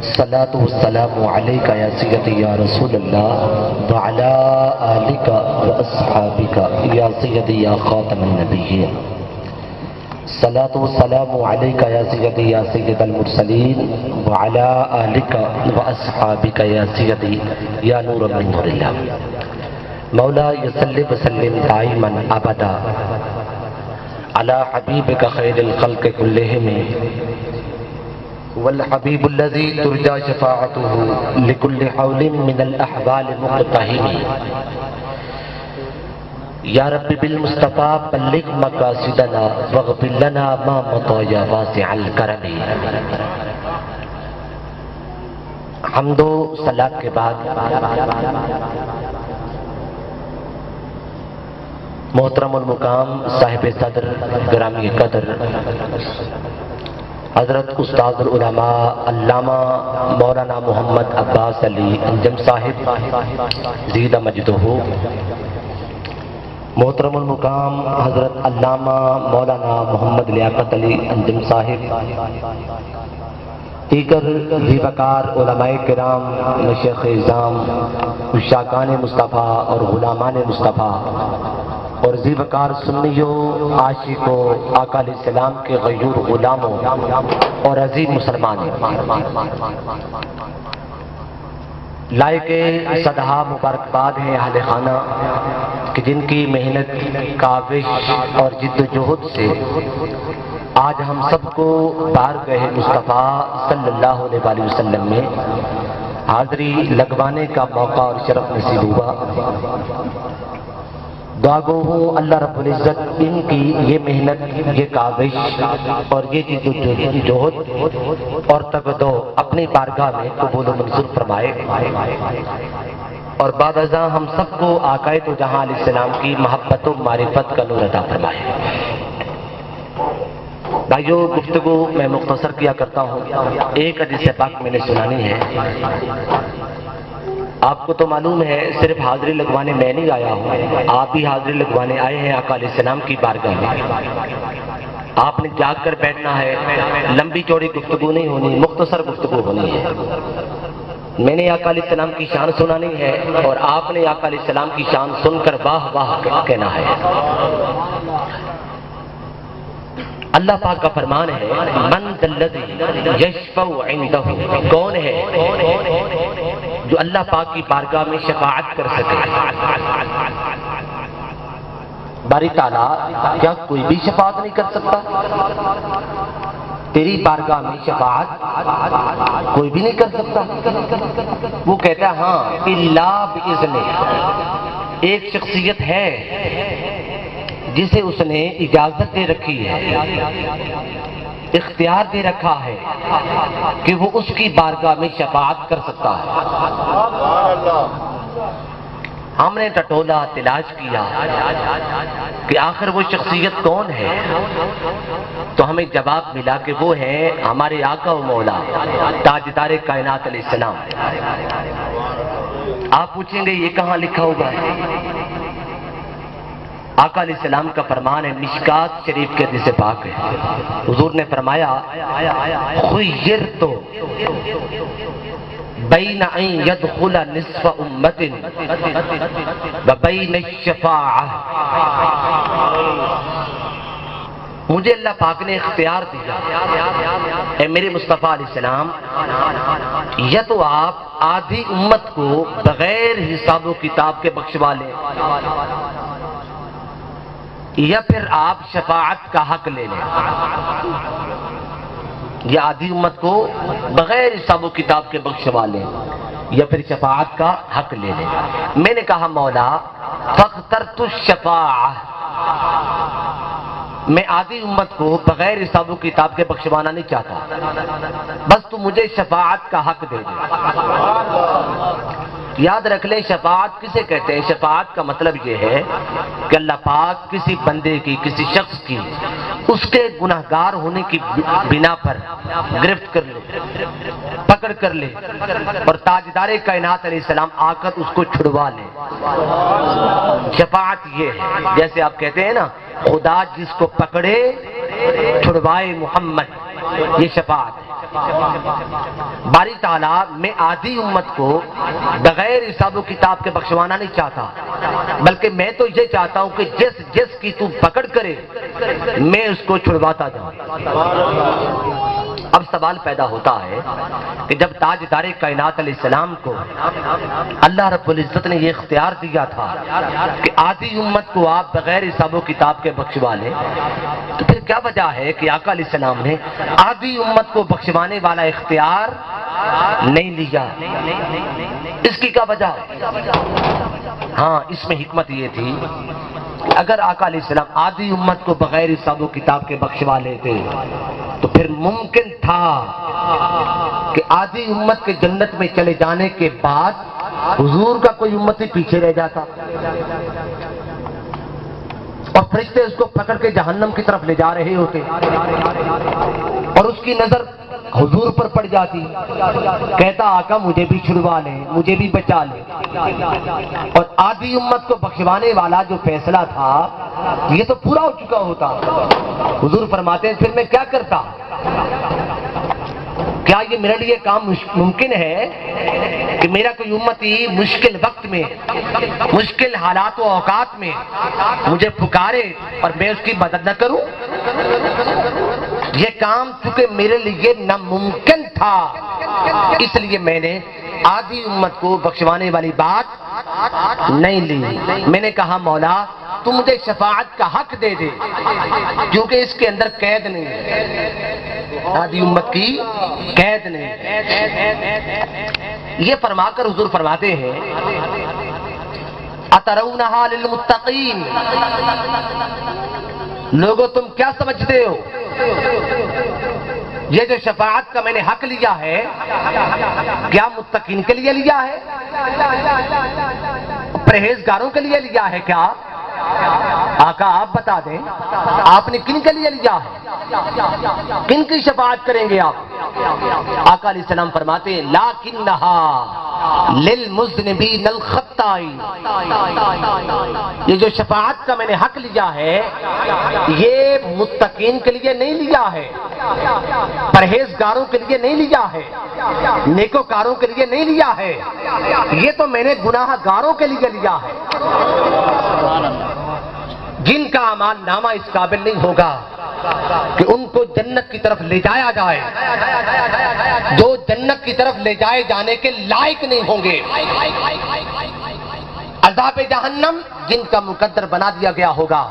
الصلاۃ والسلام علیک یا سیدی یا رسول اللہ وعلی آلک واصحابک یا سیدی یا خاتم النبیین الصلاۃ والسلام علیک یا سیدی یا سید المرسلین وعلی آلک واصحابک یا سیدی یا نور من نور اللہ مولا یصلی وسلم دائما ابدا علی حبیبک خیر الخلق کلہم والحبیب الذی ترجى شفاعته لكل حول من الاحوال مقتحم یا رب بالمصطفى بلغ مقاصدنا واغفر لنا ما مضى یا واسع الکرم۔ حمد و صلاۃ کے بعد محترم المقام صاحب صدر گرامی قدر حضرت استاد العلماء علامہ مولانا محمد عباس علی انجم صاحب زید مجدہ، محترم المقام حضرت علامہ مولانا محمد لیاقت علی انجم صاحب، دیگر ذیوقار علماء کرام، مشایخ اعظام، عشاقان مصطفیٰ اور غلامان مصطفیٰ اور ذیوقار سنیوں، عاشقوں، آقا علیہ السلام کے غیور غلاموں اور عزیز مسلمانوں، لائق صدہا مبارکباد ہے اہل خانہ کہ جن کی محنت، کاوش اور جد و جہد سے آج ہم سب کو بارگاہ مصطفیٰ صلی اللہ علیہ وسلم میں حاضری لگوانے کا موقع اور شرف نصیب ہوا۔ دعا گو ہوں اللہ رب العزت ان کی یہ محنت، یہ کاوش اور یہ جد و جہد اور تگدو اپنی بارگاہ میں قبول و منظور فرمائے، اور بعد ازاں ہم سب کو آقائے تو جہاں علیہ السلام کی محبت و معرفت کا نور عطا فرمائے۔ بھائیو، گفتگو میں مختصر کیا کرتا ہوں، ایک حدیث پاک میں نے سنانی ہے۔ آپ کو تو معلوم ہے صرف حاضری لگوانے میں نہیں آیا ہوں، آپ بھی حاضری لگوانے آئے ہیں آقا علیہ السلام کی بارگاہ میں۔ آپ نے جاگ کر بیٹھنا ہے، لمبی چوڑی گفتگو نہیں ہونی، مختصر گفتگو ہونی ہے۔ میں نے آقا علیہ السلام کی شان سنانی ہے اور آپ نے آقا علیہ السلام کی شان سن کر واہ واہ کہنا ہے۔ اللہ پاک کا فرمان ہے، من ذا الذی یشفع عندہ، کون ہے جو اللہ پاک کی بارگاہ میں شفاعت کر سکے؟ باری تعالیٰ کیا کوئی بھی شفاعت نہیں کر سکتا؟ تیری بارگاہ میں شفاعت کوئی بھی نہیں کر سکتا؟ وہ کہتا ہے ہاں الا باذنہ، ایک شخصیت ہے جسے اس نے اجازت دے رکھی ہے، اختیار دے رکھا ہے کہ وہ اس کی بارگاہ میں شفاعت کر سکتا ہے۔ ہم نے ٹٹولا تلاش کیا کہ آخر وہ شخصیت کون ہے، تو ہمیں جواب ملا کہ وہ ہے ہمارے آقا و مولا تاجدار کائنات علیہ السلام۔ آپ پوچھیں گے یہ کہاں لکھا ہوگا؟ آقا علیہ السلام کا فرمان ہے، مشکات شریف کے حدیث پاک ہے، حضور نے فرمایا خیرت بین ان یدخل نصف امت وبین الشفاعہ، مجھے اللہ پاک نے اختیار دیا، اے میرے مصطفیٰ علیہ السلام، یا تو آپ آدھی امت کو بغیر حساب و کتاب کے بخشوا لیں، یا پھر آپ شفاعت کا حق لے لیں، یا آدھی امت کو بغیر حساب و کتاب کے بخشوا لیں یا پھر شفاعت کا حق لے لیں۔ میں نے کہا مولا فاخترت الشفاعہ، میں آدھی امت کو بغیر حساب و کتاب کے بخشوانا نہیں چاہتا، بس تو مجھے شفاعت کا حق دے دے۔ یاد رکھ لیں شفاعت کسے کہتے ہیں؟ شفاعت کا مطلب یہ ہے کہ اللہ پاک کسی بندے کی، کسی شخص کی اس کے گناہگار ہونے کی بنا پر گرفت کر لے، پکڑ کر لے اور تاجدار کائنات علیہ السلام آ کر اس کو چھڑوا لے۔ شفاعت یہ ہے، جیسے آپ کہتے ہیں نا خدا جس کو پکڑے چھڑوائے محمد، یہ شفاعت ہے۔ باری تعالیٰ میں آدھی امت کو بغیر حساب و کتاب کے بخشوانا نہیں چاہتا، بلکہ میں تو یہ چاہتا ہوں کہ جس جس کی تو پکڑ کرے میں اس کو چھڑواتا جاؤں۔ اب سوال پیدا ہوتا ہے کہ جب تاجدار کائنات علیہ السلام کو اللہ رب العزت نے یہ اختیار دیا تھا کہ آدھی امت کو آپ بغیر حساب و کتاب کے بخشوا لیں، تو پھر کیا وجہ ہے کہ آقا علیہ السلام نے آدھی امت کو بخشوانے والا اختیار نہیں لیا؟ اس کی کیا وجہ؟ ہاں، اس میں حکمت یہ تھی کہ اگر آقا علیہ السلام آدھی امت کو بغیر حساب و کتاب کے بخشوا لیتے تو پھر ممکن تھا کہ آدھی امت کے جنت میں چلے جانے کے بعد حضور کا کوئی امتی پیچھے رہ جاتا اور فرشتے اس کو پکڑ کے جہنم کی طرف لے جا رہے ہوتے اور اس کی نظر حضور پر پڑ جاتی، کہتا آقا مجھے بھی چھڑوا لیں، مجھے بھی بچا لیں، اور آدھی امت کو بخشوانے والا جو فیصلہ تھا یہ تو پورا ہو چکا ہوتا۔ حضور فرماتے ہیں پھر میں کیا کرتا؟ کیا یہ میرے لیے کام ممکن ہے کہ میرا کوئی امتی مشکل وقت میں، مشکل حالات و اوقات میں مجھے پکارے اور میں اس کی مدد نہ کروں؟ یہ کام چونکہ میرے لیے ناممکن تھا، اس لیے میں نے آدھی امت کو بخشوانے والی بات نہیں لی۔ میں نے کہا مولا تو مجھے شفاعت کا حق دے دے، کیونکہ اس کے اندر قید نہیں ہے، آدھی امت کی قید نہیں۔ یہ فرما کر حضور فرماتے ہیں اترونہا للمتقین، لوگوں تم کیا سمجھتے ہو یہ جو شفاعت کا میں نے حق لیا ہے کیا متقین کے لیے لیا ہے؟ پرہیزگاروں کے لیے لیا ہے کیا؟ آقا آپ بتا دیں آپ نے کن کے لیے لیا ہے؟ کن کی شفاعت کریں گے آپ؟ آقا علیہ السلام فرماتے ہیں لیکنہا للمذنبین الخطائین، یہ جو شفاعت کا میں نے حق لیا ہے یہ متقین کے لیے نہیں لیا ہے، پرہیزگاروں کے لیے نہیں لیا ہے، نیکوکاروں کے لیے نہیں لیا ہے، یہ تو میں نے گناہ گاروں کے لیے لیا ہے، جن کا اعمال نامہ اس قابل نہیں ہوگا کہ ان کو جنت کی طرف لے جایا جائے، جو جنت کی طرف لے جائے جانے کے لائق نہیں ہوں گے۔ عذاب جہنم جن کا مقدر بنا دیا گیا ہوگا،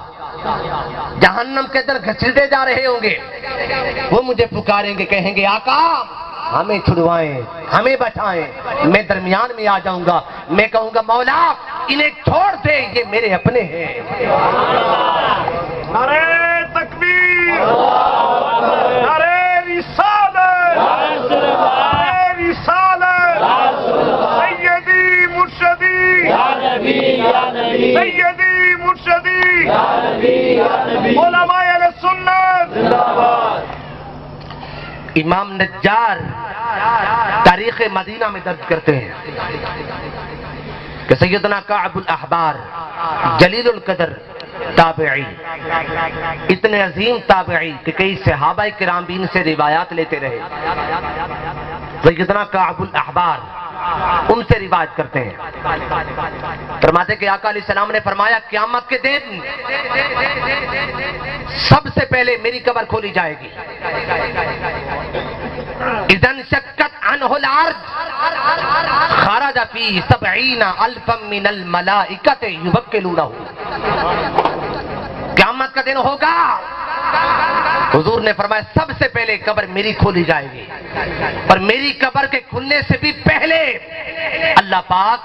جہنم کے اندر گھسیٹے جا رہے ہوں گے، وہ مجھے پکاریں گے، کہیں گے آقا ہمیں چھڑوائیں، ہمیں بچائیں، میں درمیان میں آ جاؤں گا، میں کہوں گا مولا انہیں چھوڑ دے یہ میرے اپنے ہیں۔ نعرہ تکبیر، نعرہ رسالت، نعرہ رسالت، سیدی مرشدی، سیدی مرشدی، علماء اہل سنت۔ امام نجار تاریخ مدینہ میں درج کرتے ہیں کہ سیدنا کعب الاحبار جلیل القدر تابعی، اتنے عظیم تابعی کہ کئی صحابہ کرام بھی ان سے روایات لیتے رہے، سیدنا کعب الاحبار ان سے روایت کرتے ہیں، فرماتے کہ آقا علیہ السلام نے فرمایا قیامت کے دن سب سے پہلے میری قبر کھولی جائے گی، اذن شکت عنہ الارض خرج فی 70,000 من الملائکۃ یبکلونہ، قیامت کا دن ہوگا، حضور نے فرمایا سب سے پہلے قبر میری کھولی جائے گی، اور میری قبر کے کھلنے سے بھی پہلے اللہ پاک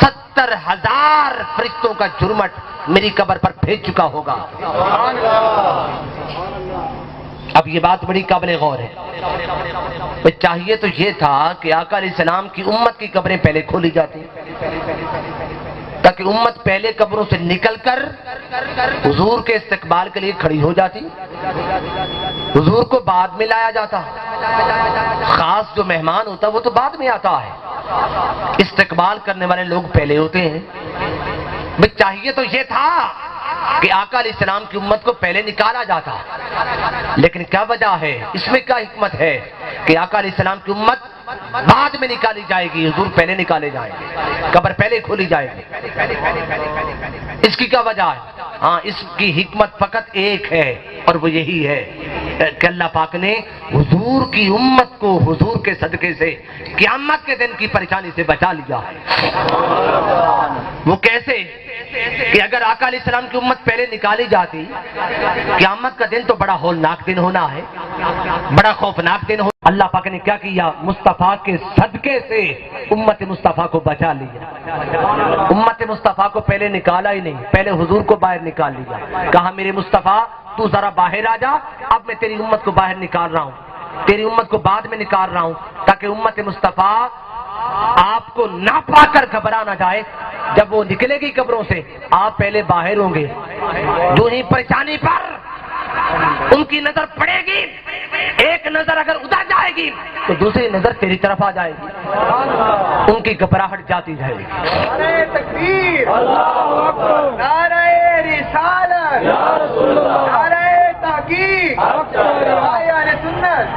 70,000 فرشتوں کا جرمٹ میری قبر پر بھیج چکا ہوگا۔ اب یہ بات بڑی قابل غور ہے، چاہیے تو یہ تھا کہ آقا علیہ السلام کی امت کی قبریں پہلے کھولی جاتی تاکہ امت پہلے قبروں سے نکل کر حضور کے استقبال کے لیے کھڑی ہو جاتی، حضور کو بعد میں لایا جاتا، خاص جو مہمان ہوتا وہ تو بعد میں آتا ہے، استقبال کرنے والے لوگ پہلے ہوتے ہیں۔ چاہیے تو یہ تھا کہ آقا علیہ السلام کی امت کو پہلے نکالا جاتا، لیکن کیا وجہ ہے، اس میں کیا حکمت ہے کہ آقا علیہ السلام کی امت بعد میں نکالی جائے گی، حضور پہلے نکالے جائیں گے، قبر پہلے کھولی جائے گی؟ اس کی کیا وجہ ہے؟ ہاں، اس کی حکمت فقط ایک ہے، اور وہ یہی ہے کہ اللہ پاک نے حضور کی امت کو حضور کے صدقے سے قیامت کے دن کی پریشانی سے بچا لیا ہے۔ وہ کیسے کہ اگر آقا علیہ السلام کی امت پہلے نکالی جاتی، قیامت کا دن تو بڑا ہولناک دن ہونا ہے، بڑا خوفناک دن ہونا۔ اللہ پاک نے کیا کیا؟ مصطفیٰ کے صدقے سے امت مصطفیٰ کو بچا لیا۔ امت مصطفیٰ کو پہلے نکالا ہی نہیں، پہلے حضور کو باہر نکال لیا، کہا میرے مصطفیٰ تو ذرا باہر آ جا، اب میں تیری امت کو باہر نکال رہا ہوں، تیری امت کو بعد میں نکال رہا ہوں، تاکہ امت مصطفیٰ آپ کو نہ پا کر گھبرا نہ جائے۔ جب وہ نکلے گی قبروں سے، آپ پہلے باہر ہوں گے، جو ہی پریشانی پر ان کی نظر پڑے گی، ایک نظر اگر ادھر جائے گی تو دوسری نظر تیری طرف آ جائے گی، ان کی گھبراہٹ جاتی جائے گی۔ نعرہ تکبیر، نعرہ رسالت، نعرہ تحقیق، اہل سنت،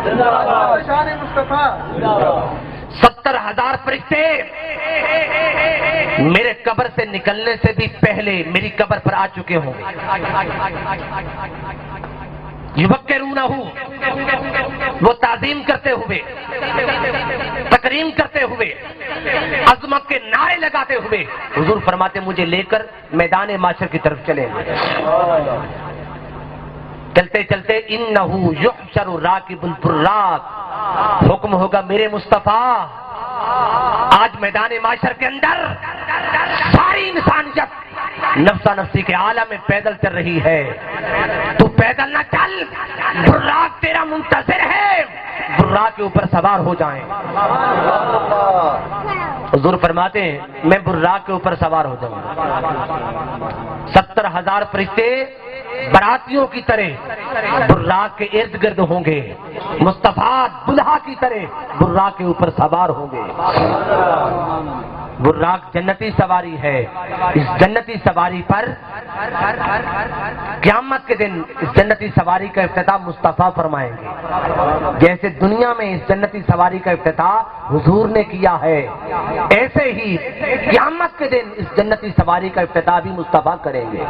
شان مصطفیٰ۔ 70,000 فرشتے میرے قبر سے نکلنے سے بھی پہلے میری قبر پر آ چکے ہوں گے۔ یبکرونہ، وہ تعظیم کرتے ہوئے، تکریم کرتے ہوئے، عظمت کے نعرے لگاتے ہوئے حضور فرماتے مجھے لے کر میدان معاشر کی طرف چلیں گے۔ چلتے چلتے انہو یحشر راکب البراق، حکم ہوگا میرے مصطفیٰ آج میدان معاشر کے اندر ساری انسانیت نفسا نفسی کے عالم میں پیدل چل رہی ہے، تو پیدل نہ چل، براق تیرا منتظر ہے، براق کے اوپر سوار ہو جائیں۔ حضور فرماتے ہیں میں براق کے اوپر سوار ہو جاؤں گا۔ 70,000 فرشتے براتیوں کی طرح براق کے ارد گرد ہوں گے، مصطفیٰ دلہا کی طرح براق کے اوپر سوار ہوں گے۔ براق جنتی سواری ہے، اس جنتی سواری پر قیامت کے دن اس جنتی سواری کا افتتاح مصطفیٰ فرمائیں گے۔ جیسے دنیا میں اس جنتی سواری کا افتتاح حضور نے کیا ہے، ایسے ہی قیامت کے دن اس جنتی سواری کا افتتاح بھی مصطفیٰ کریں گے۔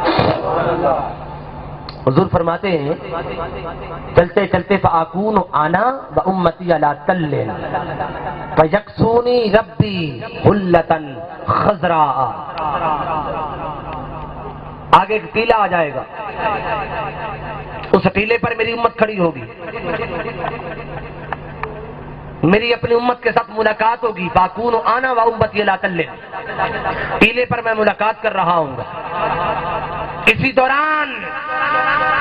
حضور فرماتے ہیں چلتے چلتے فاکون انا وامتی علی تل فیکسونی ربی حلتا خضراء، آگے ایک ٹیلا آ جائے گا، اس ٹیلے پر میری امت کھڑی ہوگی، میری اپنی امت کے ساتھ ملاقات ہوگی۔ فاکون انا وامتی علی تل، ٹیلے پر میں ملاقات کر رہا ہوں گا۔ اسی دوران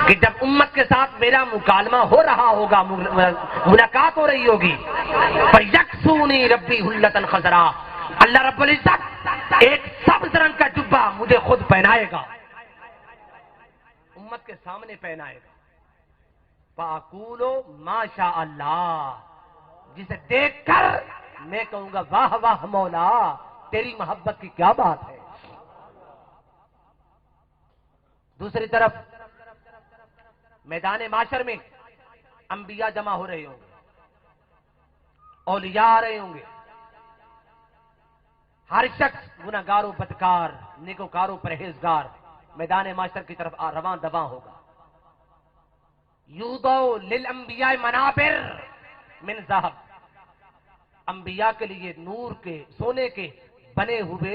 کہ جب امت کے ساتھ میرا مکالمہ ہو رہا ہوگا، ملاقات ہو رہی ہوگی، فَيَكْسُونِي رَبِّي حُلَّةً خَضْرَاء، اللہ رب العزت ایک سبز رنگ کا جبہ مجھے خود پہنائے گا، امت کے سامنے پہنائے گا۔ فَأَقُولُ مَا شَاءَ اللَّهُ، جسے دیکھ کر میں کہوں گا واہ واہ مولا، تیری محبت کی کیا بات ہے۔ دوسری طرف میدان معاشر میں انبیاء جمع ہو رہے ہوں گے، اولیاء آ رہے ہوں گے، ہر شخص گنہگار و بدکار، نیکوکار و پرہیزگار میدان معاشر کی طرف رواں دواں ہوگا۔ یوضع للانبیاء منابر من ذہب، انبیاء کے لیے نور کے، سونے کے بنے ہوئے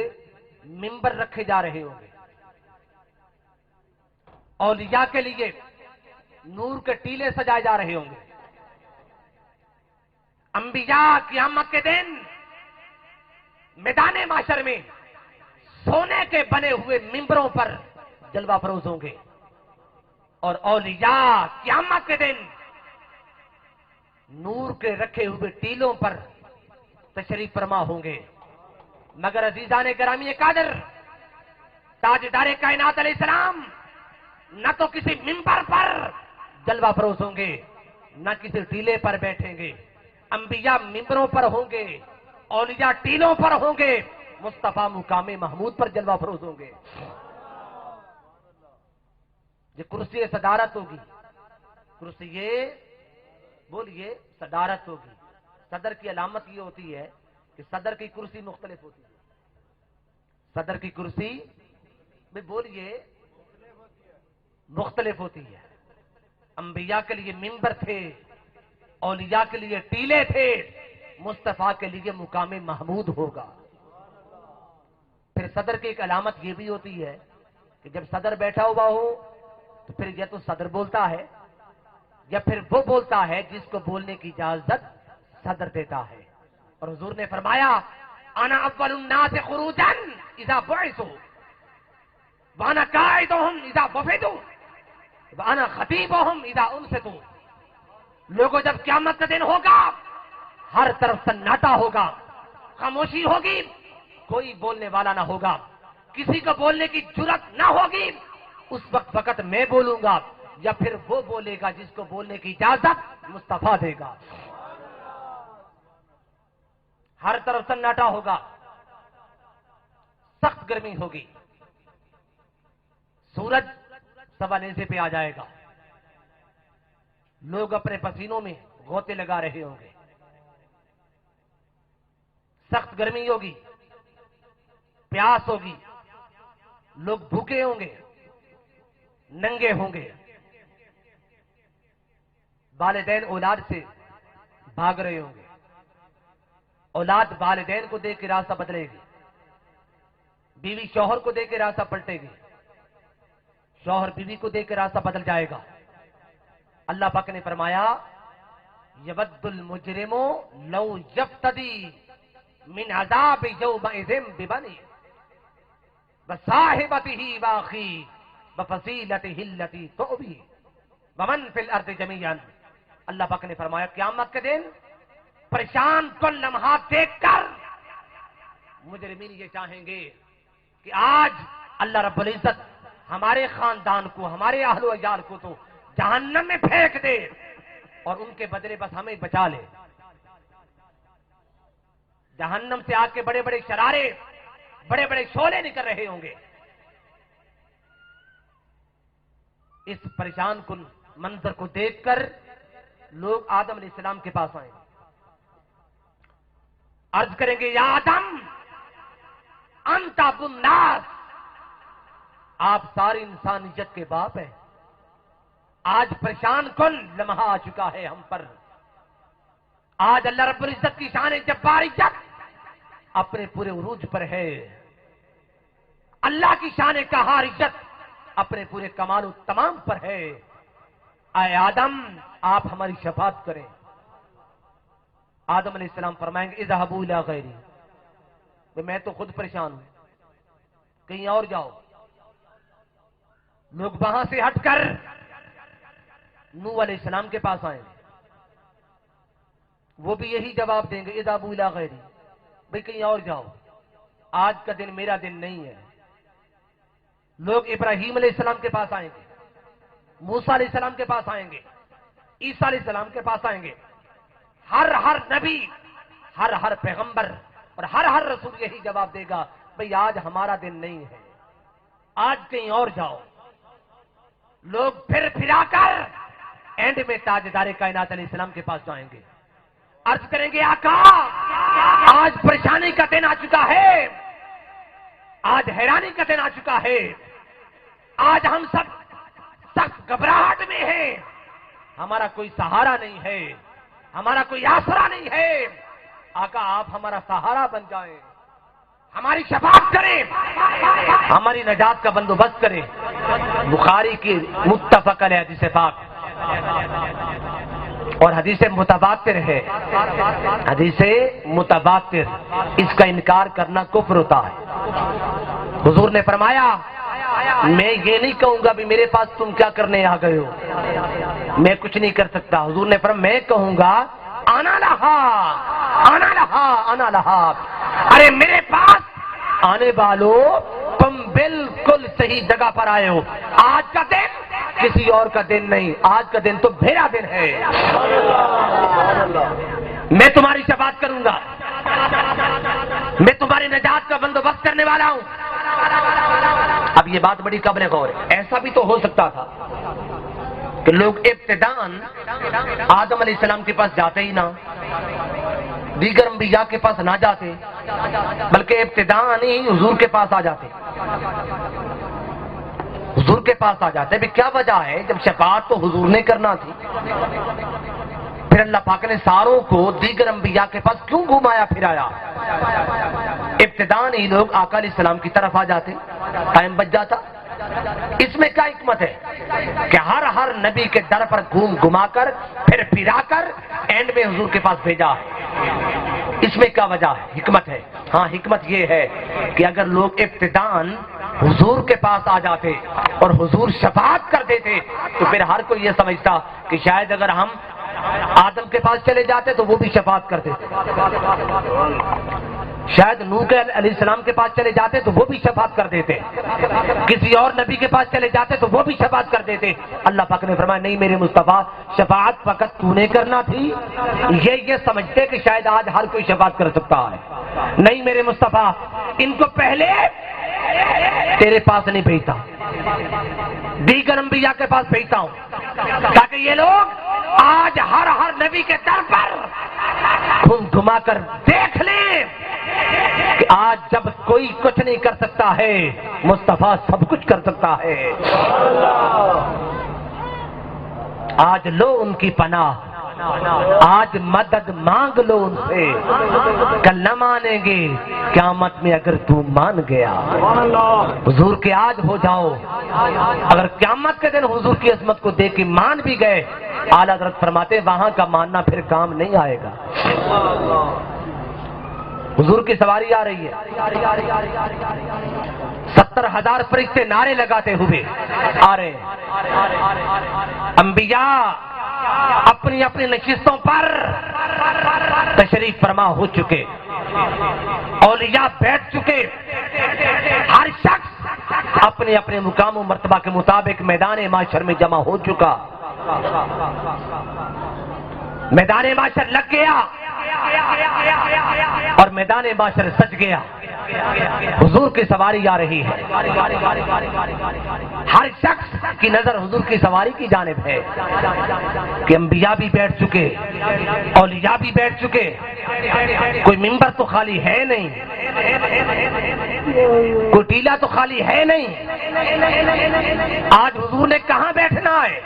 منبر رکھے جا رہے ہوں گے، اولیاء کے لیے نور کے ٹیلے سجائے جا رہے ہوں گے۔ انبیاء قیامت کے دن میدان معاشر میں سونے کے بنے ہوئے منبروں پر جلوہ فروز ہوں گے، اور اولیاء قیامت کے دن نور کے رکھے ہوئے ٹیلوں پر تشریف فرما ہوں گے۔ مگر عزیزان گرامی قادر، تاجدار کائنات علیہ السلام نہ تو کسی منبر پر جلوہ فروز ہوں گے، نہ کسی ٹیلے پر بیٹھیں گے۔ انبیاء منبروں پر ہوں گے، اولیاء ٹیلوں پر ہوں گے، مصطفیٰ مقام محمود پر جلوہ فروز ہوں گے۔ یہ کرسی صدارت ہوگی، کرسی بولیے صدارت ہوگی۔ صدر کی علامت یہ ہوتی ہے کہ صدر کی کرسی مختلف ہوتی ہے، صدر کی کرسی میں بولیے مختلف ہوتی ہے۔ انبیاء کے لیے منبر تھے، اولیاء کے لیے ٹیلے تھے، مصطفیٰ کے لیے مقام محمود ہوگا۔ پھر صدر کی ایک علامت یہ بھی ہوتی ہے کہ جب صدر بیٹھا ہوا ہو تو پھر یا تو صدر بولتا ہے یا پھر وہ بولتا ہے جس کو بولنے کی اجازت صدر دیتا ہے۔ اور حضور نے فرمایا انا اول الناس خروجا اذا بعثوا وانا قائدهم اذا وفدوا وانا خطیبهم اذا انصتوا۔ لوگوں جب قیامت کا دن ہوگا ہر طرف سناٹا ہوگا، خاموشی ہوگی، کوئی بولنے والا نہ ہوگا، کسی کو بولنے کی جرات نہ ہوگی۔ اس وقت فقط میں بولوں گا یا پھر وہ بولے گا جس کو بولنے کی اجازت مصطفیٰ دے گا۔ ہر طرف سناٹا ہوگا، سخت گرمی ہوگی، سورج سوا نیزے پہ آ جائے گا، لوگ اپنے پسینوں میں غوطے لگا رہے ہوں گے، سخت گرمی ہوگی، پیاس ہوگی، لوگ بھوکے ہوں گے، ننگے ہوں گے، والدین اولاد سے بھاگ رہے ہوں گے، اولاد والدین کو دیکھ کے راستہ بدلے گی، بیوی شوہر کو دیکھ کے راستہ پلٹے گی، شوہر بیوی کو دیکھ کے راستہ بدل جائے گا۔ اللہ پاک نے فرمایا یود المجرم لو یفتدی من عذاب یومئذ ببنی وصاحبته واخیہ وفصیلته التی تؤویہ ومن فی الارض جمیعا۔ اللہ پاک نے فرمایا قیامت کے دن پریشان کن لمحات دیکھ کر مجرمین یہ چاہیں گے کہ آج اللہ رب العزت ہمارے خاندان کو، ہمارے اہل و عیال کو تو جہنم میں پھینک دے اور ان کے بدلے بس ہمیں بچا لے۔ جہنم سے آگ کے بڑے بڑے شرارے، بڑے بڑے شعلے نکل رہے ہوں گے۔ اس پریشان کن منظر کو دیکھ کر لوگ آدم علیہ السلام کے پاس آئیں گے، عرض کریں گے یا آدم انت ابو الناس، آپ ساری انسانیت کے باپ ہیں، آج پریشان کن لمحہ آ چکا ہے ہم پر۔ آج اللہ رب العزت کی شان جباریت اپنے پورے عروج پر ہے، اللہ کی شان قہاریت اپنے پورے کمال و تمام پر ہے۔ اے آدم آپ ہماری شفاعت کریں۔ آدم علیہ السلام فرمائیں گے اذهبوا الى غیری، میں تو خود پریشان ہوں، کہیں اور جاؤ۔ لوگ وہاں سے ہٹ کر نوح علیہ السلام کے پاس آئیں گے، وہ بھی یہی جواب دیں گے اذهبوا الى غیری، بھئی کہیں اور جاؤ، آج کا دن میرا دن نہیں ہے۔ لوگ ابراہیم علیہ السلام کے پاس آئیں گے، موسیٰ علیہ السلام کے پاس آئیں گے، عیسیٰ علیہ السلام کے پاس آئیں گے۔ ہر نبی، ہر پیغمبر اور ہر رسول یہی جواب دے گا بھئی آج ہمارا دن نہیں ہے، آج کہیں اور جاؤ۔ لوگ پھر پھرا کر اینڈ میں تاجدار کائنات علیہ السلام کے پاس جائیں گے، عرض کریں گے آقا آج پریشانی کا دن آ چکا ہے، آج حیرانی کا دن آ چکا ہے، آج ہم سب سخت گھبراہٹ میں ہیں، ہمارا کوئی سہارا نہیں ہے، ہمارا کوئی آسرا نہیں ہے، آقا آپ ہمارا سہارا بن جائیں، ہماری شفاعت کریں، ہماری نجات کا بندوبست کریں۔ بخاری کی متفق علیہ حدیث پاک اور حدیث متواتر ہے، حدیث متواتر، اس کا انکار کرنا کفر ہوتا ہے۔ حضور نے فرمایا میں یہ نہیں کہوں گا بھی میرے پاس تم کیا کرنے آ گئے ہو، میں کچھ نہیں کر سکتا۔ حضور نے فرمایا میں کہوں گا انا لہا انا لہا انا لہا، ارے میرے پاس آنے والو تم بالکل صحیح جگہ پر آئے ہو، آج کا دن کسی اور کا دن نہیں، آج کا دن تو میرا دن ہے، میں تمہاری شفاعت کروں گا، میں تمہاری نجات کا بندوبست کرنے والا ہوں۔ اب یہ بات بڑی قابل غور ہے، ایسا بھی تو ہو سکتا تھا کہ لوگ ابتداً آدم علیہ السلام کے پاس جاتے ہی نہ، دیگر انبیاء کے پاس نہ جاتے، بلکہ ابتداً ہی حضور کے پاس آ جاتے، حضور کے پاس آ جاتے۔ بھی کیا وجہ ہے؟ جب شفاعت تو حضور نے کرنا تھی، پھر اللہ پاک نے ساروں کو دیگر انبیاء کے پاس کیوں گھمایا پھرایا؟ ابتداً ہی لوگ آقا علیہ السلام کی طرف آ جاتے، ٹائم بچ جاتا۔ اس میں کیا حکمت ہے کہ ہر نبی کے در پر گھما کر پھر پھرا کر اینڈ میں حضور کے پاس بھیجا؟ اس میں کیا وجہ ہے، حکمت ہے؟ ہاں، حکمت یہ ہے کہ اگر لوگ ابتداً حضور کے پاس آ جاتے اور حضور شفاعت کر دیتے تو پھر ہر کوئی یہ سمجھتا کہ شاید اگر ہم آدم کے پاس چلے جاتے تو وہ بھی شفاعت کر دیتے، شاید نوح علیہ السلام کے پاس چلے جاتے تو وہ بھی شفاعت کر دیتے، کسی اور نبی کے پاس چلے جاتے تو وہ بھی شفاعت کر دیتے۔ اللہ پاک نے فرمایا نہیں میرے مصطفیٰ، شفاعت فقط تو نے کرنا تھی۔ یہ سمجھتے کہ شاید آج ہر کوئی شفاعت کر سکتا ہے، نہیں میرے مصطفیٰ، ان کو پہلے تیرے پاس نہیں بھیجتا، دیگر انبیاء کے پاس بھیجتا ہوں تاکہ یہ لوگ آج ہر نبی کے در پر گھما کر دیکھ لیں کہ آج جب کوئی کچھ نہیں کر سکتا ہے، مصطفیٰ سب کچھ کر سکتا ہے۔ آج لو ان کی پناہ، آج مدد مانگ لو ان سے، کل نہ مانیں گے قیامت میں اگر تو مان گیا۔ حضور کے آج ہو جاؤ، اگر قیامت کے دن حضور کی عظمت کو دیکھ کے مان بھی گئے، اعلیٰ حضرت فرماتے وہاں کا ماننا پھر کام نہیں آئے گا۔ حضور کی سواری آ رہی ہے، 70,000 فرشتے نعرے لگاتے ہوئے آ رہے ہیں، انبیاء اپنی اپنی نشستوں پر تشریف فرما ہو چکے، اولیاء بیٹھ چکے، ہر شخص اپنے اپنے مقام و مرتبہ کے مطابق میدان معاشر میں جمع ہو چکا، میدان معاشر لگ گیا اور میدان معاشر سج گیا۔ حضور کی سواری آ رہی ہے، ہر شخص کی نظر حضور کی سواری کی جانب ہے کہ انبیاء بھی بیٹھ چکے، اولیاء بھی بیٹھ چکے، کوئی منبر تو خالی ہے نہیں، کوئی ٹیلا تو خالی ہے نہیں۔ آج حضور نے کہاں بیٹھنا ہے؟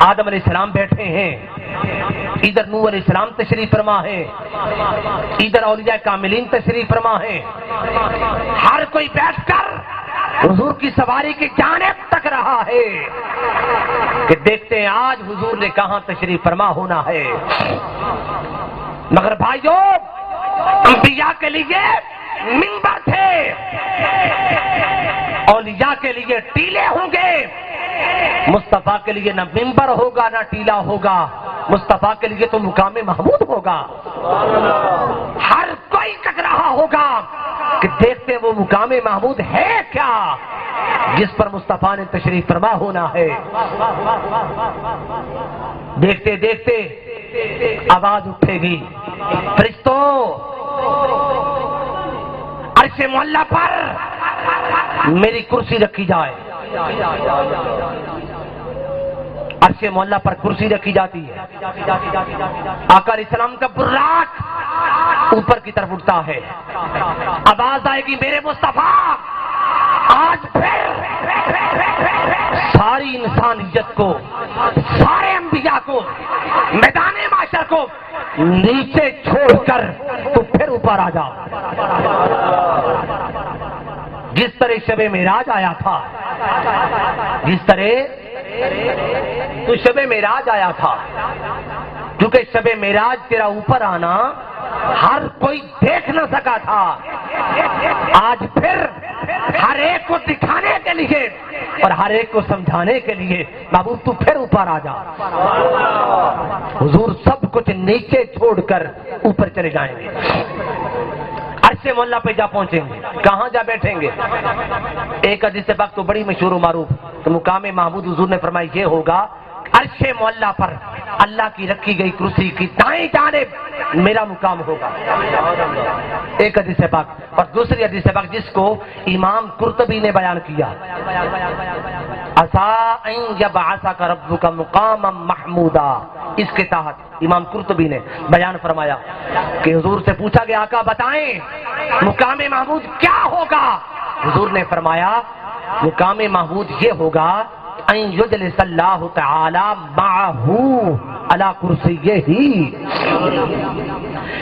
آدم علیہ السلام بیٹھے ہیں، ادھر نوح علیہ السلام تشریف فرما ہے، ادھر اولیاء کاملین تشریف فرما ہے، ہر کوئی بیٹھ کر حضور کی سواری کی جانب تک رہا ہے کہ دیکھتے ہیں آج حضور نے کہاں تشریف فرما ہونا ہے۔ مگر بھائیو، انبیاء کے لیے منبر تھے، اولیاء کے لیے ٹیلے ہوں گے، مصطفیٰ کے لیے نہ منبر ہوگا نہ ٹیلا ہوگا، مصطفیٰ کے لیے تو مقام محمود ہوگا۔ ہر کوئی تک رہا ہوگا کہ دیکھتے وہ مقام محمود ہے کیا جس پر مصطفیٰ نے تشریف فرما ہونا ہے۔ دیکھتے دیکھتے آواز اٹھے گی، فرشتوں عرش معلیٰ پر میری کرسی رکھی جائے۔ عرش معلیٰ پر کرسی رکھی جاتی ہے، آقا علیہ السلام کا براق اوپر کی طرف اٹھتا ہے، آواز آئے گی میرے مصطفیٰ آج پھر ساری انسانیت کو، سارے انبیاء کو، میدان معاشر کو نیچے چھوڑ کر تو پھر اوپر آ جا۔ جس طرح شب معراج آیا تھا، جس طرح تو شب معراج آیا تھا، کیونکہ شب معراج تیرا اوپر آنا ہر کوئی دیکھ نہ سکا تھا، آج پھر ہر ایک کو دکھانے کے لیے اور ہر ایک کو سمجھانے کے لیے محبوب تو پھر اوپر آ جا۔ حضور سب کچھ نیچے چھوڑ کر اوپر چلے جائیں گے، عرش معلیٰ پہ جا پہنچیں گے۔ کہاں جا بیٹھیں گے؟ ایک حدیث پاک تو بڑی مشہور و معروف، تو مقام محمود حضور نے فرمایا یہ ہوگا عرش معلیٰ پر اللہ کی رکھی گئی کرسی کی دائیں جانب میرا مقام ہوگا. ایک حدیث پاک. اور دوسری حدیث پاک جس کو امام قرطبی نے بیان کیا، عسیٰ ان یبعثک ربک مقاما محمودا، اس کے تحت امام قرطبی نے بیان فرمایا کہ حضور سے پوچھا گیا آقا بتائیں مقام محمود کیا ہوگا؟ حضور نے فرمایا مقام محمود یہ ہوگا ان یجلس اللہ تعالی معہ علی کرسیہ،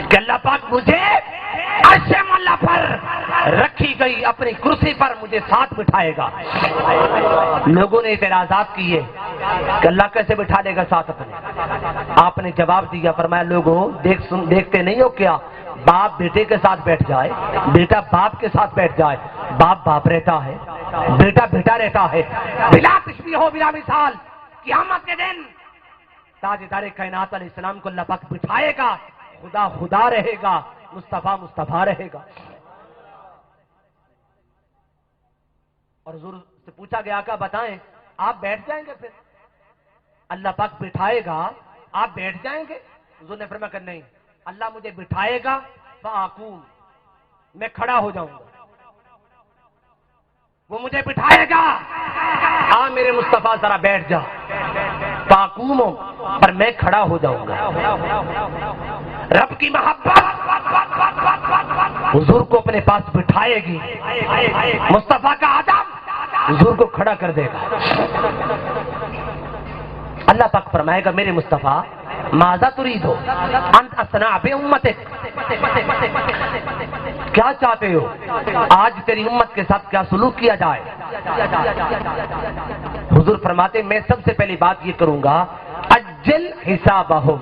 کہ اللہ پاک مجھے عرش مولا پر رکھی گئی اپنی کرسی پر مجھے ساتھ بٹھائے گا. لوگوں نے اعتراضات کیے کہ اللہ کیسے بٹھا لے گا ساتھ اپنے؟ آپ نے جواب دیا، فرمایا لوگوں دیکھتے نہیں ہو کیا باپ بیٹے کے ساتھ بیٹھ جائے، بیٹا باپ کے ساتھ بیٹھ جائے، باپ باپ رہتا ہے، بیٹا بیٹا رہتا ہے، بلا تشبیہ ہو بلا مثال. قیامت کے دن تاجدار کائنات علیہ السلام کو اللہ پاک بٹھائے گا، خدا خدا رہے گا، مصطفیٰ مصطفیٰ رہے گا. اور حضور سے پوچھا گیا کہ بتائیں آپ بیٹھ جائیں گے؟ پھر اللہ پاک بٹھائے گا آپ بیٹھ جائیں گے؟ حضور نے فرمایا کہ نہیں، اللہ مجھے بٹھائے گا فاقوم، میں کھڑا ہو جاؤں گا. وہ مجھے بٹھائے گا، ہاں میرے مصطفیٰ ذرا بیٹھ جا، فاقوم، پر میں کھڑا ہو جاؤں گا. رب کی محبت حضور کو اپنے پاس بٹھائے گی، مصطفیٰ کا ادب حضور کو کھڑا کر دے گا. اللہ پاک فرمائے گا میرے مصطفیٰ ماذا تريد ان اصنع بامتك، کیا چاہتے ہو آج تیری امت کے ساتھ کیا سلوک کیا جائے؟ حضور فرماتے میں سب سے پہلی بات یہ کروں گا اجل حسابہم،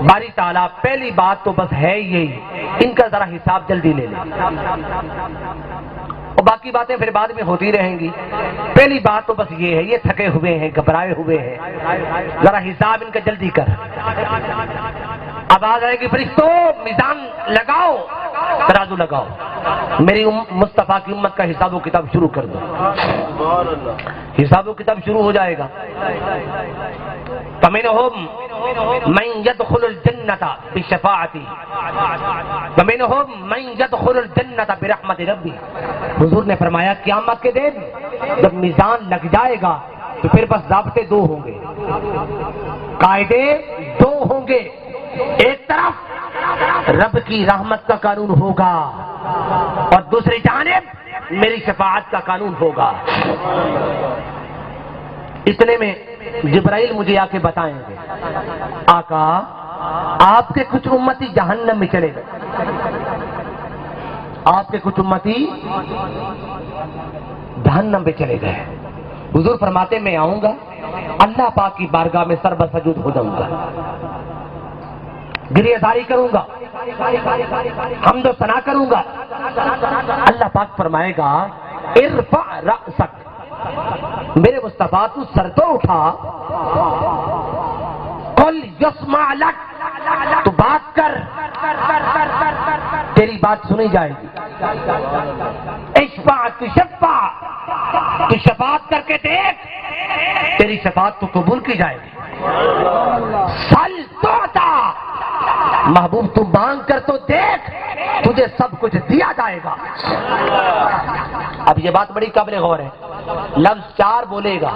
باری تعالیٰ پہلی بات تو بس ہے یہی، ان کا ذرا حساب جلدی لے لیں، اور باقی باتیں پھر بعد میں ہوتی رہیں گی. پہلی بات تو بس یہ ہے، یہ تھکے ہوئے ہیں، گھبرائے ہوئے ہیں، ذرا حساب ان کا جلدی کر. اب آ جائے گی فرشتوں میزان لگاؤ، ترازو لگاؤ، میری مصطفیٰ کی امت کا حساب و کتاب شروع کر دو. حساب و کتاب شروع ہو جائے گا. فَمِنْهُمْ مَنْ يَدْخُلُ الْجَنَّةَ بِشَفَاعَتِهِ وَمِنْهُمْ مَنْ يَدْخُلُ الْجَنَّةَ بِرَحْمَتِ رَبِّهِ. حضور نے فرمایا قیامت کے دن جب میزان لگ جائے گا تو پھر بس ضابطے دو ہوں گے، قاعدے دو ہوں گے. ایک طرف رب کی رحمت کا قانون ہوگا اور دوسری جانب میری شفاعت کا قانون ہوگا. اتنے میں جبرائیل مجھے آ کے بتائیں گے آقا آپ کے کچھ امتی جہنم میں چلے گئے، آپ کے کچھ امتی جہنم میں چلے گئے. حضور فرماتے میں آؤں گا اللہ پاک کی بارگاہ میں سر بسجود ہو جاؤں گا، گریہ زاری کروں گا، حمد و ثنا کروں گا. اللہ پاک فرمائے گا ارفع رأسک، میرے مصطفیٰ تو سر تو اٹھا، قل یسمع لک، تو بات کر تیری بات سنی جائے گی. اشفع تشفع، تو شفاعت کر کے دیکھ تیری شفاعت تو قبول کی جائے گی. سل تعطا، محبوب تو مانگ کر تو دیکھ تجھے سب کچھ دیا جائے گا. اب یہ بات بڑی قابل غور ہے. لفظ 4 بولے گا،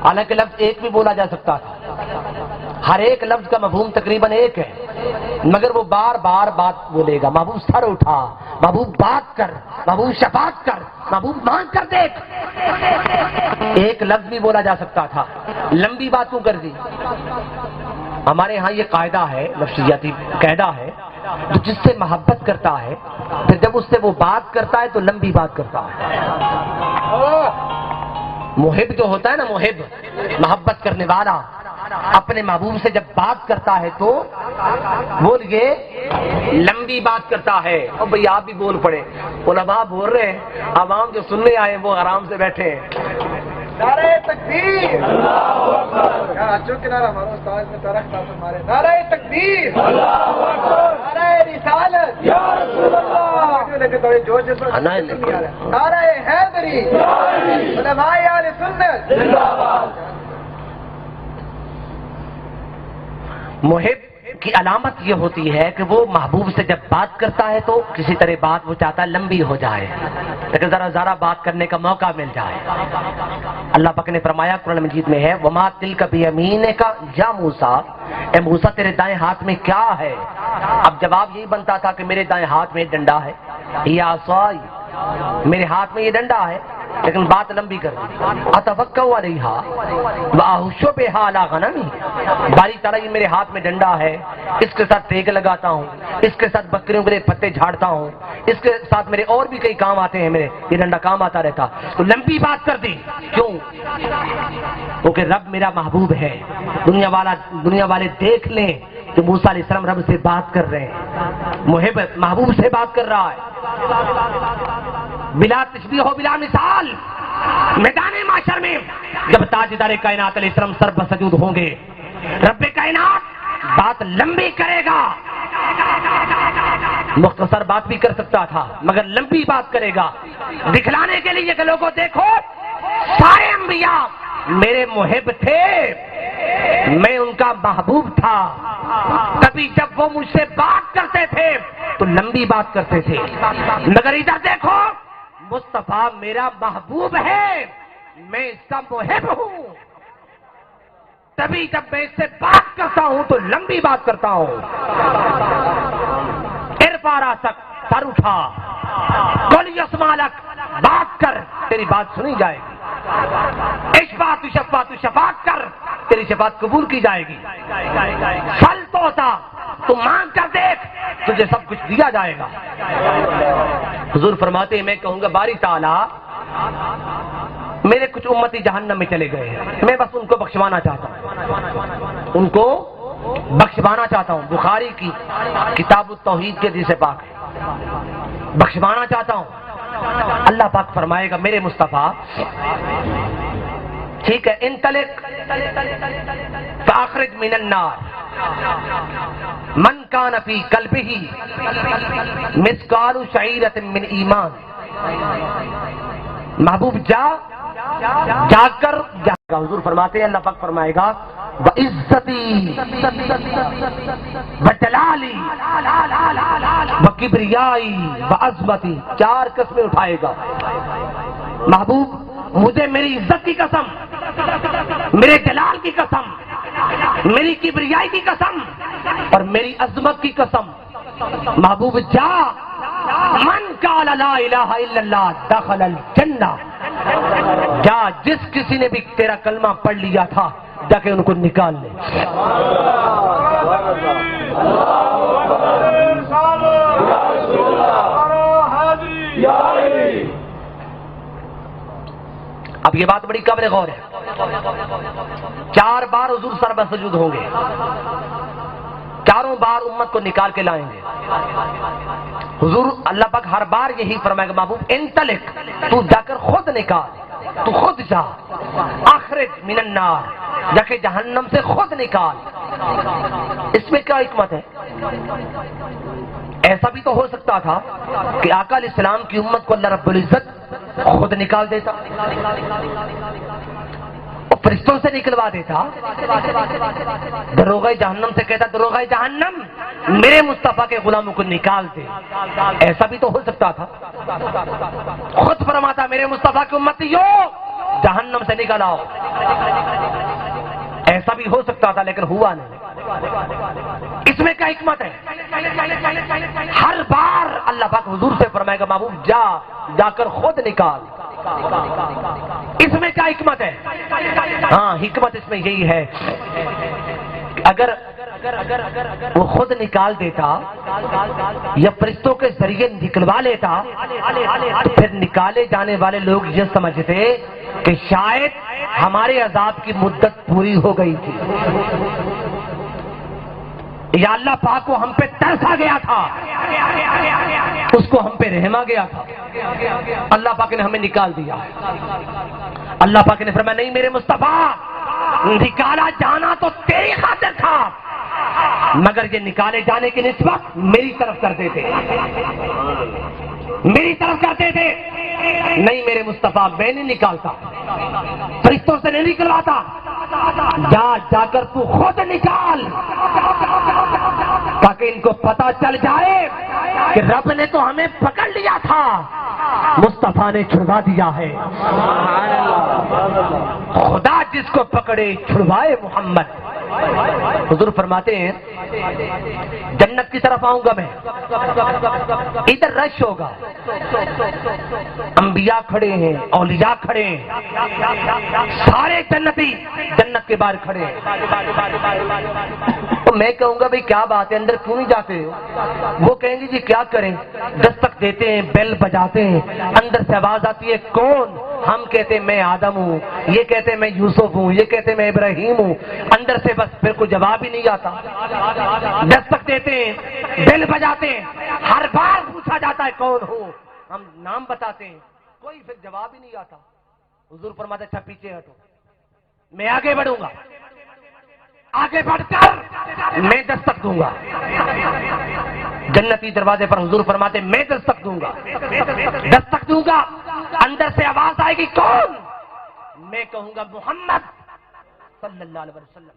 حالانکہ لفظ 1 بھی بولا جا سکتا تھا. ہر ایک لفظ کا مفہوم تقریباً 1 ہے، مگر وہ بار بار بات بولے گا. محبوب سر اٹھا، محبوب بات کر، محبوب شفاعت کر، محبوب مانگ کر دیکھ. 1 لفظ بھی بولا جا سکتا تھا، لمبی بات کیوں کر دی؟ ہمارے ہاں یہ قاعدہ ہے، نفسیاتی قاعدہ ہے، تو جس سے محبت کرتا ہے پھر جب اس سے وہ بات کرتا ہے تو لمبی بات کرتا ہے. محب جو ہوتا ہے نا، محب محبت کرنے والا، اپنے محبوب سے جب بات کرتا ہے تو بولیے لمبی بات کرتا ہے. اور بھئی آپ بھی بول پڑے، علماء بول رہے ہیں، عوام جو سننے آئے وہ آرام سے بیٹھے ہیں. نعرہ تکبیر، اللہ اکبر. اچھو کنارہ ہمارا استاد میں ترخت ہمارے. نعرہ تکبیر، اللہ اکبر. نعرہ رسالت، یا رسول اللہ. لیکن تھوڑے جوش سے نعرہ حیدری، علماء اہل سنت زندہ باد. محب کی علامت یہ ہوتی ہے کہ وہ محبوب سے جب بات کرتا ہے تو کسی طرح بات وہ چاہتا ہے لمبی ہو جائے، لیکن ذرا بات کرنے کا موقع مل جائے۔ اللہ پاک نے فرمایا قرآن مجید میں ہے وَمَا تِلْكَ بِيَمِينِكَ یا موسیٰ، اے موسیٰ تیرے دائیں ہاتھ میں کیا ہے؟ اب جواب یہی بنتا تھا کہ میرے دائیں ہاتھ میں ڈنڈا ہے، یا عصائی، میرے ہاتھ میں یہ ڈنڈا ہے، لیکن بات لمبی کر دی۔ اتوکل علیہا واحش بہا علی غنمی، باری تعالیٰ یہ میرے ہاتھ میں ڈنڈا ہے، اس کے ساتھ ٹیک لگاتا ہوں، اس کے ساتھ بکریوں کے لیے پتے جھاڑتا ہوں، اس کے ساتھ میرے اور بھی کئی کام آتے ہیں، میرے یہ ڈنڈا کام آتا رہتا۔ تو لمبی بات کر دی، کیوں؟ کیونکہ رب میرا محبوب ہے، دنیا والے دیکھ لیں کہ موسیٰ علیہ السلام رب سے بات کر رہے ہیں، محب محبوب سے بات کر رہا ہے۔ بلا تشبیہ ہو بلا مثال، میدان معاشر میں جب تاجدار کائنات علیہ السلام سر بسجود ہوں گے، رب کائنات بات لمبی کرے گا، مختصر بات بھی کر سکتا تھا مگر لمبی بات کرے گا، دکھلانے کے لیے کہ لوگوں دیکھو سارے انبیاء میرے محب تھے، میں ان کا محبوب تھا، کبھی جب وہ مجھ سے بات کرتے تھے تو لمبی بات کرتے تھے، مگر ادھر دیکھو مصطفیٰ میرا محبوب ہے، میں اس کا محب ہوں، تبھی جب میں اس سے بات کرتا ہوں تو لمبی بات کرتا ہوں۔ ارفع راسک، سر اٹھا، قل یسمع لک، بات کر تیری بات سنی جائے گی، اشفع تشفع، تو شفاعت کر تیری شفاعت قبول کی جائے گی، سل توتا، تو مانگ کر دیکھ تجھے سب کچھ دیا جائے گا۔ حضور فرماتے ہیں میں کہوں گا باری تعالیٰ میرے کچھ امتی جہنم میں چلے گئے ہیں، میں بس ان کو بخشوانا چاہتا ہوں، ان کو بخشوانا چاہتا ہوں، بخاری کی کتاب التوحید کے حدیث پاک ہے، بخشوانا چاہتا ہوں۔ اللہ پاک فرمائے گا میرے مصطفیٰ ٹھیک ہے، انطلق فاخرج من النار من کان فی قلبہ مثقال شعیرۃ من ایمان، محبوب جا کر حضور فرماتے ہیں اللہ پاک فرمائے گا وعزتی وجلالی وکبریائی وعظمتی، چار قسمیں اٹھائے گا محبوب، مجھے میری عزت کی قسم، میرے جلال کی قسم، میری کبریائی کی قسم اور میری عظمت کی قسم، محبوب جا، من قال لا الہ الا اللہ دخل الجنہ، جا جس کسی نے بھی تیرا کلمہ پڑھ لیا تھا جا کے ان کو نکال لے۔ اب یہ بات بڑی قابل غور ہے، 4 بار حضور سر بسجود ہوں گے، چاروں بار امت کو نکال کے لائیں گے۔ حضور اللہ پاک ہر بار یہی فرمائے گا محبوب انطلق، تو جا کر خود نکال، تو خود جا، اخرج من النار، جا کے جہنم سے خود نکال۔ اس میں کیا حکمت ہے؟ ایسا بھی تو ہو سکتا تھا کہ آقا علیہ السلام کی امت کو اللہ رب العزت خود نکال دیتا اور فرشتوں سے نکلوا دیتا، دروغہ جہنم سے کہتا دروغہ جہنم میرے مصطفیٰ کے غلاموں کو نکال دے، ایسا بھی تو ہو سکتا تھا۔ خود فرماتا میرے مصطفیٰ کی امتیوں جہنم سے نکل آؤ، ایسا بھی ہو سکتا تھا لیکن ہوا نہیں۔ اس میں کیا حکمت ہے؟ ہر بار اللہ پاک حضور سے فرمائے گا محبوب جا کر خود نکال۔ اس میں کیا حکمت ہے؟ ہاں حکمت اس میں یہی ہے کہ اگر وہ خود نکال دیتا یا فرشتوں کے ذریعے نکلوا لیتا پھر نکالے جانے والے لوگ یہ سمجھتے کہ شاید ہمارے عذاب کی مدت پوری ہو گئی تھی یا اللہ پاک کو ہم پہ ترسا گیا تھا، اس کو ہم پہ رحم آ گیا تھا، اللہ پاک نے ہمیں نکال دیا۔ اللہ پاک نے فرمایا نہیں میرے مصطفیٰ، نکالا جانا تو تیری خاطر تھا مگر یہ نکالے جانے کی نسبت میری طرف کرتے تھے، میری طرف کرتے تھے۔ نہیں میرے مصطفیٰ میں نہیں نکالتا، فرشتوں سے نہیں نکلواتا، جا کر تو خود نکال، تاکہ ان کو پتا چل جائے کہ رب نے تو ہمیں پکڑ لیا تھا، مصطفیٰ نے چھڑوا دیا ہے۔ خدا جس کو پکڑے چھڑوائے محمد۔ حضور فرماتے ہیں جنت کی طرف آؤں گا میں، ادھر رش ہوگا، انبیاء کھڑے ہیں، اولیاء کھڑے ہیں، سارے جنتی جنت کے باہر کھڑے ہیں۔ تو میں کہوں گا بھئی کیا بات ہے، اندر کیوں نہیں جاتے ہو؟ وہ کہیں گے جی کیا کریں، دستک دیتے ہیں، بیل بجاتے ہیں، اندر سے آواز آتی ہے کون؟ ہم کہتے ہیں میں آدم ہوں، یہ کہتے ہیں میں یوسف ہوں، یہ کہتے ہیں میں ابراہیم ہوں، اندر سے بس پھر کوئی جواب ہی نہیں آتا۔ دستک دیتے ہیں، بیل بجاتے ہیں، ہر بار پوچھا جاتا ہے کون ہو، ہم نام بتاتے ہیں، کوئی پھر جواب ہی نہیں آتا۔ حضور فرماتے اچھا پیچھے ہٹو، میں آگے بڑھوں گا، آگے بڑھ کر میں دستک دوں گا جنتی دروازے پر۔ حضور فرماتے میں دستک دوں گا، دستک دوں گا، اندر سے آواز آئے گی کون؟ میں کہوں گا محمد صلی اللہ علیہ وسلم۔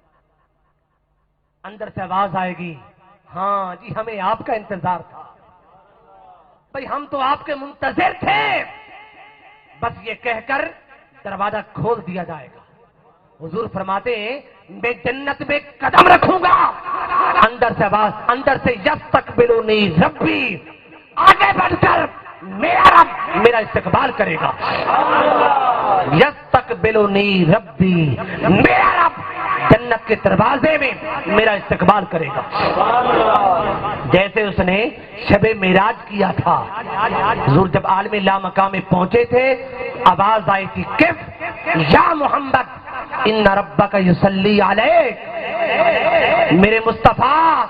اندر سے آواز آئے گی ہاں جی ہمیں آپ کا انتظار تھا، بھئی ہم تو آپ کے منتظر تھے، بس یہ کہہ کر دروازہ کھول دیا جائے گا۔ حضور فرماتے ہیں میں جنت میں قدم رکھوں گا، اندر سے آواز، اندر سے یستقبلنی ربی، آگے بڑھ کر میرا رب میرا استقبال کرے گا۔ یستقبلنی ربی، میرا رب جنت کے دروازے میں میرا استقبال کرے گا۔ جیسے اس نے شب معراج کیا تھا، حضور جب عالم لا مقام میں پہنچے تھے، آواز آئی تھی کف یا محمد ان ربک یصلی علیک، میرے مصطفیٰ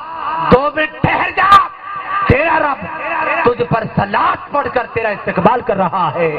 2 منٹ ٹھہر جا، تیرا رب تجھ پر صلوات پڑھ کر تیرا استقبال کر رہا ہے۔